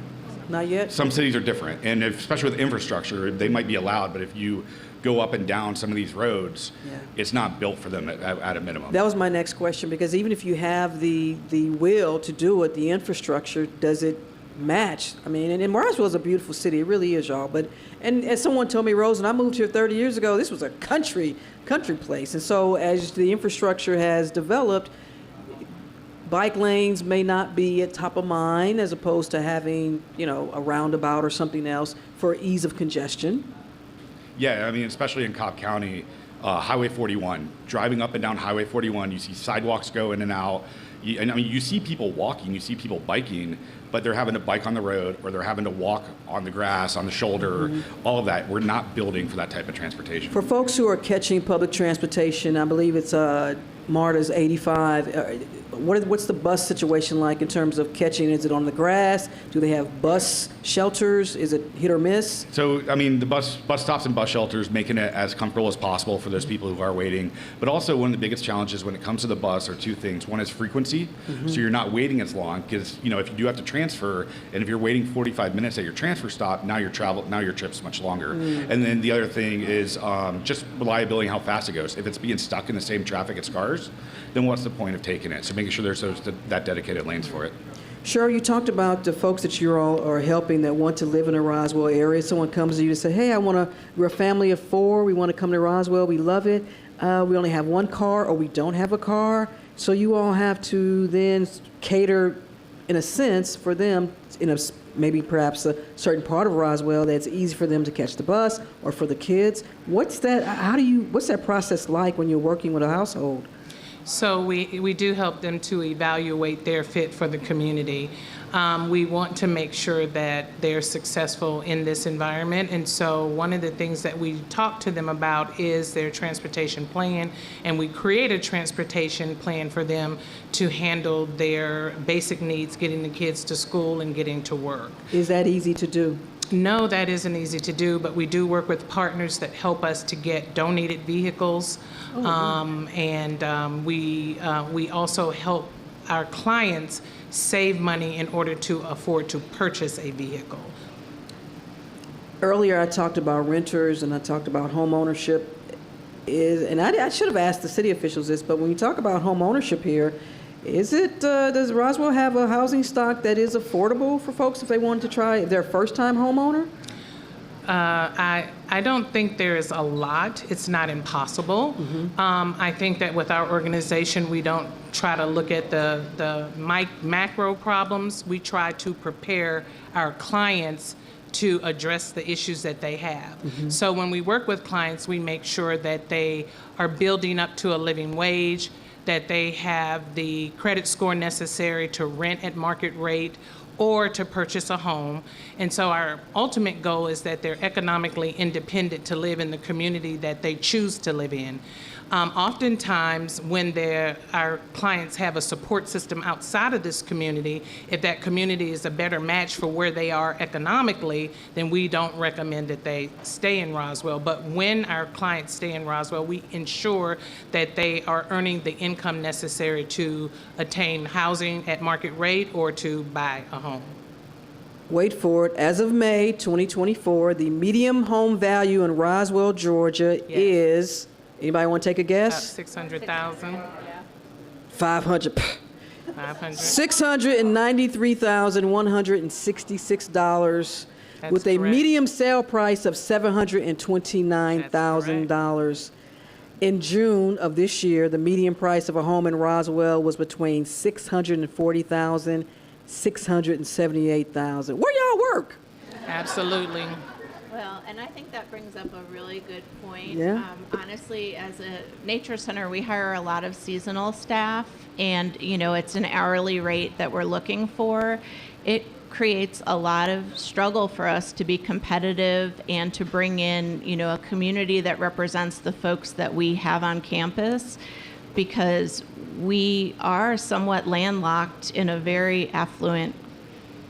Not yet? Some cities are different, and especially with infrastructure, they might be allowed, but if you go up and down some of these roads, it's not built for them at a minimum. That was my next question, because even if you have the will to do it, the infrastructure, does it match? I mean, and Roswell is a beautiful city. It really is, y'all. And as someone told me, Rose, when I moved here 30 years ago, this was a country place. And so as the infrastructure has developed, bike lanes may not be at top of mind as opposed to having, a roundabout or something else for ease of congestion. Yeah, I mean, especially in Cobb County, Highway 41, driving up and down Highway 41, you see sidewalks go in and out. You see people walking, you see people biking, but they're having to bike on the road or they're having to walk on the grass, on the shoulder, all of that. We're not building for that type of transportation. For folks who are catching public transportation, I believe it's MARTA's 85. What's the bus situation like in terms of catching? Is it on the grass? Do they have bus shelters? Is it hit or miss? So, I mean, the bus stops and bus shelters, making it as comfortable as possible for those people who are waiting. But also, one of the biggest challenges when it comes to the bus are two things. One is frequency. So you're not waiting as long because, if you do have to transfer, and if you're waiting 45 minutes at your transfer stop, now your trip's much longer. And then the other thing is just reliability, how fast it goes. If it's being stuck in the same traffic as cars, then what's the point of taking it? So making sure there's that dedicated lanes for it. Cheryl, you talked about the folks that you all are helping that want to live in the Roswell area. Someone comes to you to say, hey, we're a family of 4. We want to come to Roswell. We love it. We only have one car or we don't have a car. So you all have to then cater, in a sense, for them in maybe perhaps a certain part of Roswell that's easy for them to catch the bus or for the kids. What's that process like when you're working with a household? So we do help them to evaluate their fit for the community. We want to make sure that they're successful in this environment. And so one of the things that we talk to them about is their transportation plan. And we create a transportation plan for them to handle their basic needs, getting the kids to school and getting to work. Is that easy to do? No, that isn't easy to do, but we do work with partners that help us to get donated vehicles. We also help our clients save money in order to afford to purchase a vehicle. Earlier I talked about renters and I talked about home ownership. I should have asked the city officials this, but when you talk about home ownership here, does Roswell have a housing stock that is affordable for folks if they wanted to try their first-time homeowner? I don't think there is a lot. It's not impossible. I think that with our organization, we don't try to look at the macro problems. We try to prepare our clients to address the issues that they have. So when we work with clients, we make sure that they are building up to a living wage, that they have the credit score necessary to rent at market rate or to purchase a home. And so our ultimate goal is that they're economically independent to live in the community that they choose to live in. Oftentimes, when our clients have a support system outside of this community, if that community is a better match for where they are economically, then we don't recommend that they stay in Roswell. But when our clients stay in Roswell, we ensure that they are earning the income necessary to attain housing at market rate or to buy a home. Wait for it. As of May 2024, the median home value in Roswell, Georgia is... Anybody want to take a guess? About 600,000. 500. $693,166 with a median sale price of $729,000. In June of this year, the median price of a home in Roswell was between $640,000 and $678,000. Where y'all work? Absolutely. Well, and I think that brings up a really good point. Yeah. Honestly, as a nature center, we hire a lot of seasonal staff, and it's an hourly rate that we're looking for. It creates a lot of struggle for us to be competitive and to bring in, a community that represents the folks that we have on campus, because we are somewhat landlocked in a very affluent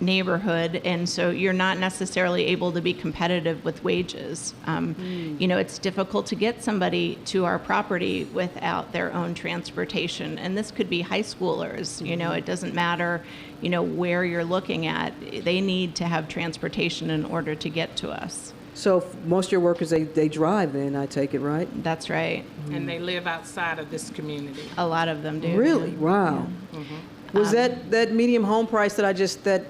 neighborhood, and so you're not necessarily able to be competitive with wages. It's difficult to get somebody to our property without their own transportation, and this could be high schoolers. It doesn't matter where you're looking at. They need to have transportation in order to get to us. So most of your workers, they drive then, I take it, right? That's right. And they live outside of this community. A lot of them do. Really? Wow. Yeah. Was that medium home price that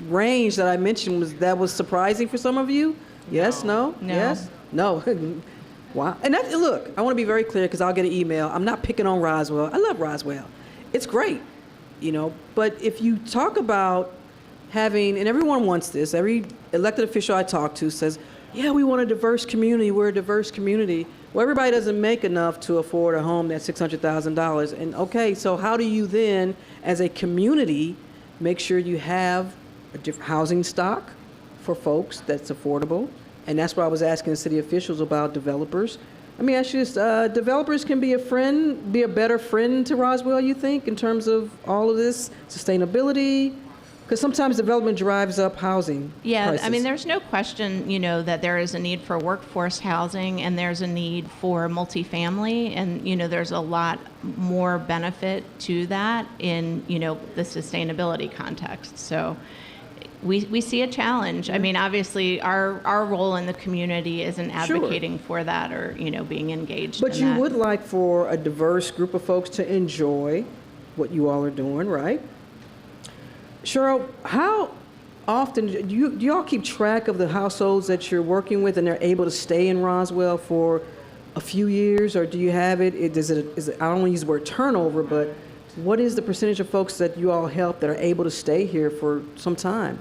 range that I mentioned, was surprising for some of you? Yes, no? Yes? No. Wow. And look, I want to be very clear because I'll get an email. I'm not picking on Roswell. I love Roswell. It's great. But if you talk about having, and everyone wants this, every elected official I talk to says, yeah, we want a diverse community, we're a diverse community. Well, everybody doesn't make enough to afford a home that's $600,000. And okay, so how do you then, as a community, make sure you have a different housing stock for folks that's affordable? And that's what I was asking the city officials about developers. Let me ask you this, developers can be a better friend to Roswell, you think, in terms of all of this, sustainability? Because sometimes development drives up housing prices. I mean, there's no question, that there is a need for workforce housing and there's a need for multifamily. And, there's a lot more benefit to that in, the sustainability context. So we see a challenge. I mean, obviously, our role in the community isn't advocating for that or, being engaged But in you that. would like for a diverse group of folks to enjoy what you all are doing, right? Cheryl, how often do you all keep track of the households that you're working with and they're able to stay in Roswell for a few years, or do you have it? Is it I don't want to use the word turnover, but what is the percentage of folks that you all help that are able to stay here for some time?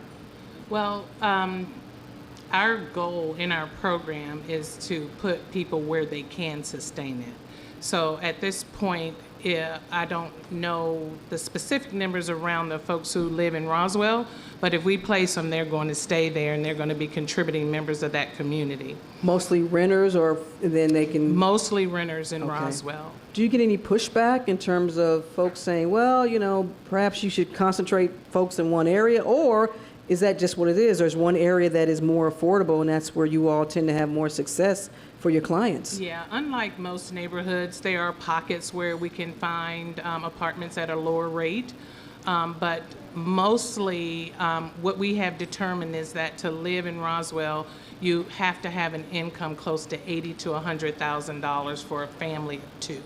Well, our goal in our program is to put people where they can sustain it. So at this point, I don't know the specific numbers around the folks who live in Roswell, but if we place them, they're going to stay there and they're going to be contributing members of that community. Mostly renters, or then they can... Mostly renters in Roswell. Do you get any pushback in terms of folks saying, well, perhaps you should concentrate folks in one area, or is that just what it is? There's one area that is more affordable and that's where you all tend to have more success for your clients? Yeah, unlike most neighborhoods, there are pockets where we can find apartments at a lower rate, but mostly what we have determined is that to live in Roswell, you have to have an income close to $80,000 to $100,000 for a family of two.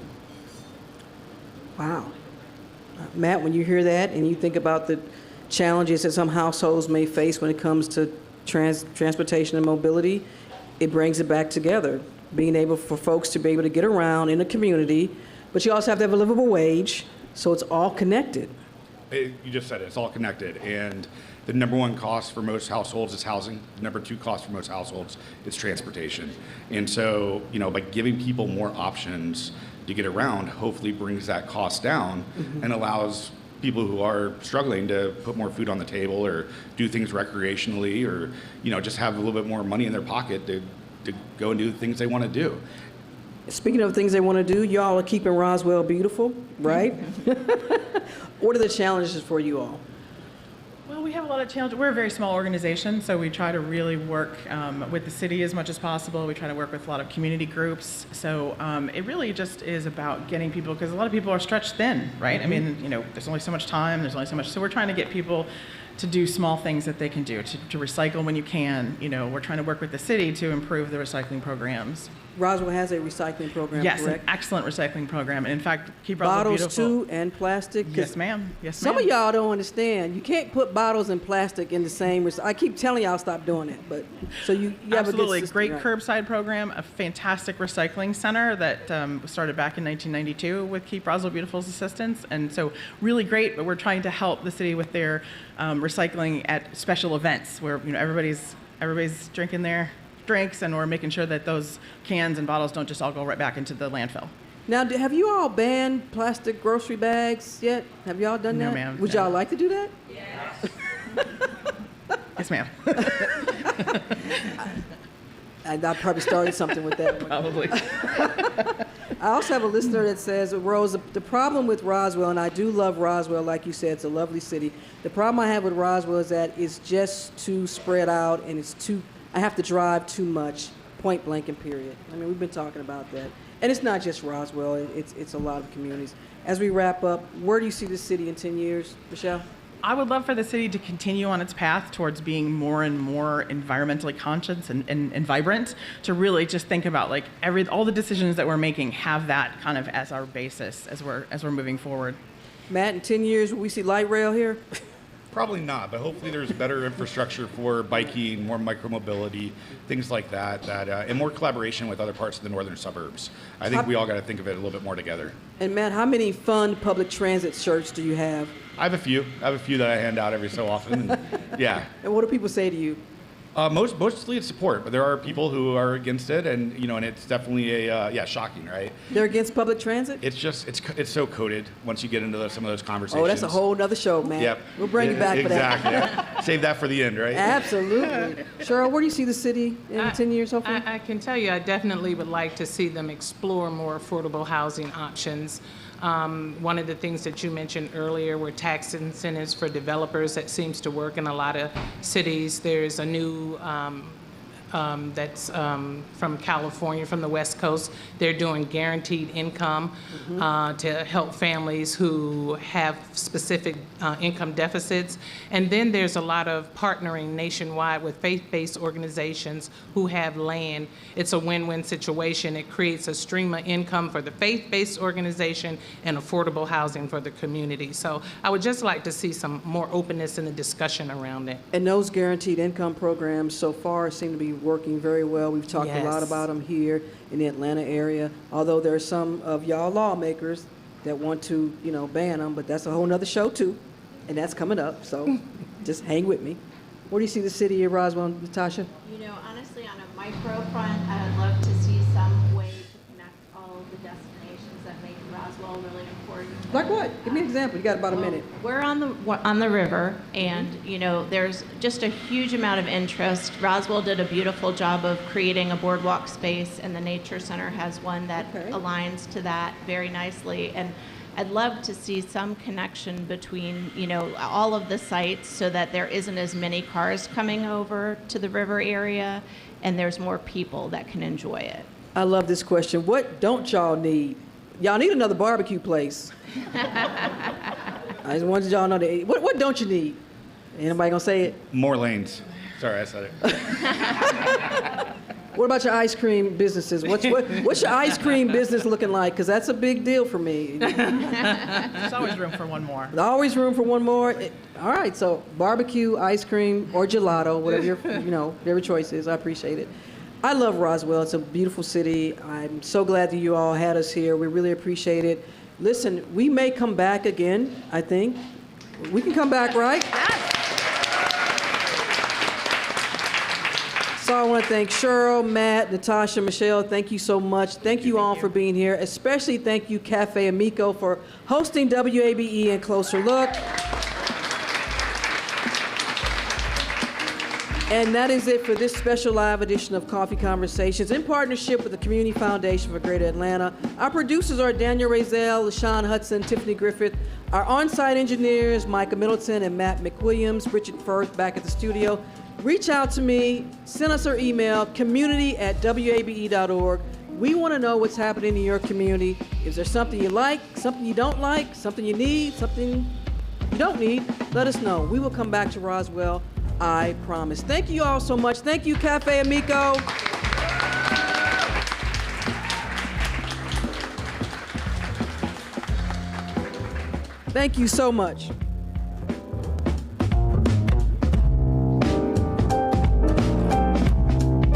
Wow. Matt, when you hear that and you think about the challenges that some households may face when it comes to transportation and mobility, it brings it back together, being able for folks to be able to get around in a community, but you also have to have a livable wage, so it's all connected. You just said it, it's all connected. And the number one cost for most households is housing. The number two cost for most households is transportation. And so, by giving people more options to get around, hopefully brings that cost down and allows people who are struggling to put more food on the table or do things recreationally or, just have a little bit more money in their pocket to go and do the things they want to do. Speaking of things they want to do, y'all are keeping Roswell beautiful, right? What are the challenges for you all? Well, we have a lot of challenges. We're a very small organization, so we try to really work with the city as much as possible. We try to work with a lot of community groups. So it really just is about getting people, because a lot of people are stretched thin, right? I mean, there's only so much time, there's only so much. So we're trying to get people to do small things that they can do, to recycle when you can. We're trying to work with the city to improve the recycling programs. Roswell has a recycling program, yes, correct? An excellent recycling program. And in fact, keep Roswell bottles beautiful. too, and plastic? Yes, ma'am. Yes, some ma'am. of y'all don't understand. You can't put bottles and plastic in the same. I keep telling y'all stop doing it, but so you have absolutely a good system, great right? Curbside program, a fantastic recycling center that was started back in 1992 with Keep Roswell Beautiful's assistance, and so really great. But we're trying to help the city with their recycling at special events where everybody's drinking their drinks, and we're making sure that those cans and bottles don't just all go right back into the landfill. Now, have you all banned plastic grocery bags yet? Have y'all done that? No, ma'am. Would y'all like to do that? Yes. Yes, ma'am. I probably started something with that one. Probably. I also have a listener that says, Rose, the problem with Roswell, and I do love Roswell, like you said, it's a lovely city. The problem I have with Roswell is that it's just too spread out, and I have to drive too much, point blank and period. I mean, we've been talking about that. And it's not just Roswell, it's a lot of communities. As we wrap up, where do you see the city in 10 years, Michelle? I would love for the city to continue on its path towards being more and more environmentally conscious and vibrant, to really just think about all the decisions that we're making have that kind of as our basis as we're moving forward. Matt, in 10 years, will we see light rail here? Probably not, but hopefully there's better infrastructure for biking, more micromobility, things like that, and more collaboration with other parts of the northern suburbs. I think we all got to think of it a little bit more together. And Matt, how many fun public transit shirts do you have? I have a few that I hand out every so often. And, yeah. And what do people say to you? Mostly it's support, but there are people who are against it, and and it's definitely shocking, right? They're against public transit? It's just it's so coded once you get into some of those conversations. Oh, that's a whole other show, man. Yep. We'll bring you back for that. Exactly. Save that for the end, right? Absolutely. Cheryl, where do you see the city in 10 years, hopefully? I can tell you, I definitely would like to see them explore more affordable housing options. One of the things that you mentioned earlier were tax incentives for developers. That seems to work in a lot of cities. There's a new that's from California, from the West Coast. They're doing guaranteed income to help families who have specific income deficits. And then there's a lot of partnering nationwide with faith-based organizations who have land. It's a win-win situation. It creates a stream of income for the faith-based organization and affordable housing for the community. So I would just like to see some more openness in the discussion around it. And those guaranteed income programs so far seem to be working very well. We've talked a lot about them here in the Atlanta area, although there are some of y'all lawmakers that want to, ban them, but that's a whole nother show too, and that's coming up, so just hang with me. Where do you see the city of Roswell, Natasha? Honestly, on a micro front, I'd love to see some way to connect all of the destinations that make Roswell really important. Like what? Give me an example. You got about a minute. We're on the river, and there's just a huge amount of interest. Roswell did a beautiful job of creating a boardwalk space, and the Nature Center has one that aligns to that very nicely. And I'd love to see some connection between, all of the sites so that there isn't as many cars coming over to the river area, and there's more people that can enjoy it. I love this question. What don't y'all need? Y'all need another barbecue place. I just wanted y'all to know that. What don't you need? Anybody gonna say it? More lanes. Sorry, I said it. What about your ice cream businesses? What's your ice cream business looking like? Because that's a big deal for me. There's always room for one more. There's always room for one more. All right, so barbecue, ice cream, or gelato, whatever your whatever choice is. I appreciate it. I love Roswell. It's a beautiful city. I'm so glad that you all had us here. We really appreciate it. Listen, we may come back again, I think. We can come back, right? So I want to thank Cheryl, Matt, Natasha, Michelle. Thank you so much. Thank you all for being here. Especially thank you, Cafe Amico, for hosting WABE and Closer Look. And that is it for this special live edition of Coffee Conversations in partnership with the Community Foundation for Greater Atlanta. Our producers are Daniel Razel, LaShawn Hudson, Tiffany Griffith. Our on-site engineers, Micah Middleton and Matt McWilliams. Richard Firth back at the studio. Reach out to me, send us our email, community@wabe.org. We want to know what's happening in your community. Is there something you like, something you don't like, something you need, something you don't need? Let us know. We will come back to Roswell, I promise. Thank you all so much. Thank you, Cafe Amico. Thank you so much.